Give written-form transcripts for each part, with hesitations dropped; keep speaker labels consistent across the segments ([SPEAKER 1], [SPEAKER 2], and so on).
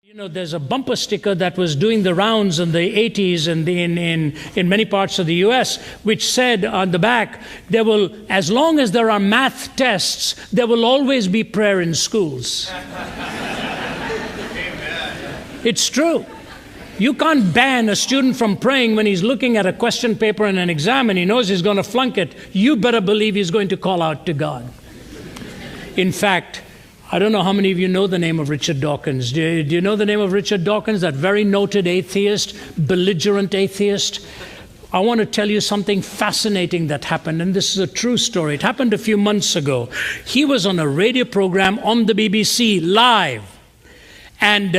[SPEAKER 1] You know, there's a bumper sticker that was doing the rounds in the 80s and in many parts of the US, which said on the back, there will, as long as there are math tests, there will always be prayer in schools. It's true. You can't ban a student from praying when he's looking at a question paper in an exam and he knows he's going to flunk it. You better believe he's going to call out to God. In fact, I don't know how many of you know the name of Richard Dawkins. Do you know the name of Richard Dawkins, that very noted atheist, belligerent atheist? I want to tell you something fascinating that happened, and this is a true story. It happened a few months ago. He was on a radio program on the BBC, live. And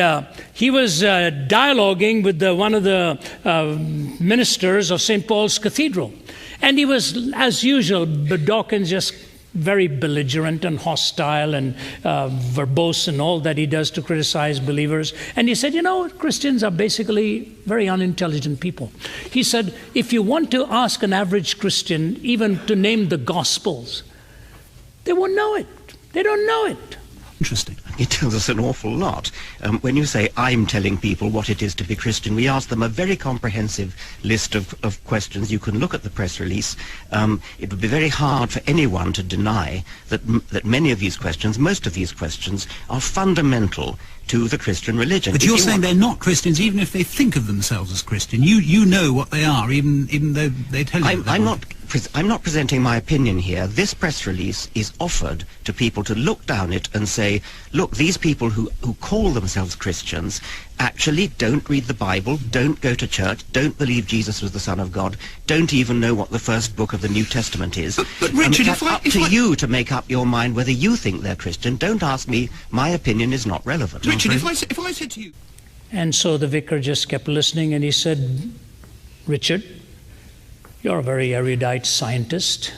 [SPEAKER 1] he was dialoguing with one of the ministers of St. Paul's Cathedral. And he was, as usual, Dawkins just very belligerent and hostile and verbose and all that he does to criticize believers. And he said, you know, Christians are basically very unintelligent people. He said, if you want to ask an average Christian even to name the Gospels, they won't know it. They don't know it.
[SPEAKER 2] Interesting. It tells us an awful lot. When you say, I'm telling people what it is to be Christian, we ask them a very comprehensive list of questions. You can look at the press release. It would be very hard for anyone to deny that many of these questions, most of these questions, are fundamental to the Christian religion.
[SPEAKER 3] But you're saying they're not Christians even if they think of themselves as Christian. You know what they are, even though they tell you.
[SPEAKER 2] I'm not presenting my opinion here. This press release is offered to people to look down it and say, look, these people who call themselves Christians actually don't read the Bible, don't go to church, don't believe Jesus was the Son of God, don't even know what the first book of the New Testament is.
[SPEAKER 3] But Richard,
[SPEAKER 2] it's up to you to make up your mind whether you think they're Christian. Don't ask me. My opinion is not relevant.
[SPEAKER 3] Richard, if I said to you...
[SPEAKER 1] And so the vicar just kept listening and he said, Richard, you're a very erudite scientist.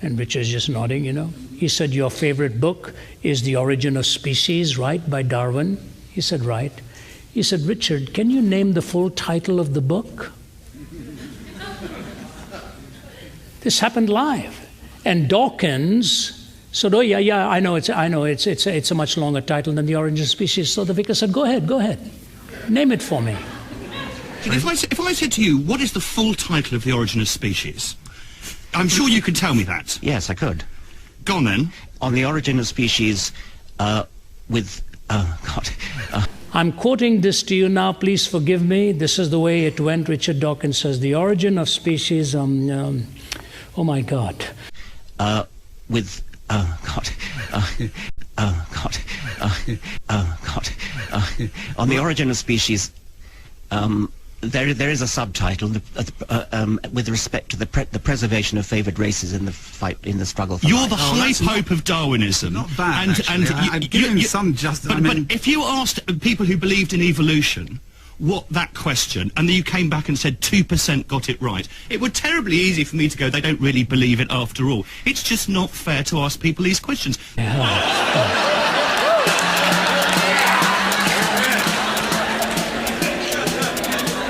[SPEAKER 1] And Richard's just nodding, you know. He said, your favorite book is The Origin of Species, right, by Darwin? He said, right. He said, Richard, can you name the full title of the book? This happened live. And Dawkins said, oh, yeah, I know it's a much longer title than The Origin of Species. So the vicar said, go ahead. Name it for me.
[SPEAKER 3] If I said to you, what is the full title of The Origin of Species? I'm sure you could tell me that.
[SPEAKER 2] Yes, I could.
[SPEAKER 3] Go on then.
[SPEAKER 2] On The Origin of Species,
[SPEAKER 1] I'm quoting this to you now, please forgive me. This is the way it went. Richard Dawkins says, The Origin of Species, oh my God.
[SPEAKER 2] On The Origin of Species, there is a subtitle with respect to the preservation of favoured races in the fight, in the struggle for
[SPEAKER 3] You're
[SPEAKER 2] life.
[SPEAKER 3] the high pope of Darwinism.
[SPEAKER 4] Not bad,
[SPEAKER 3] and
[SPEAKER 4] I'd give him some just...
[SPEAKER 3] But if you asked people who believed in evolution what that question, and then you came back and said 2% got it right, it would terribly easy for me to go, they don't really believe it after all. It's just not fair to ask people these questions.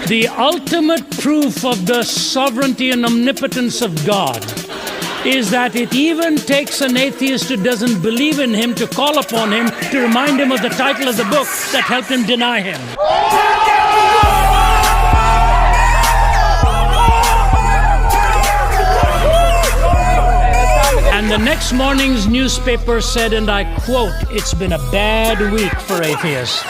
[SPEAKER 1] The ultimate proof of the sovereignty and omnipotence of God is that it even takes an atheist who doesn't believe in him to call upon him to remind him of the title of the book that helped him deny him. And the next morning's newspaper said, and I quote, "It's been a bad week for atheists."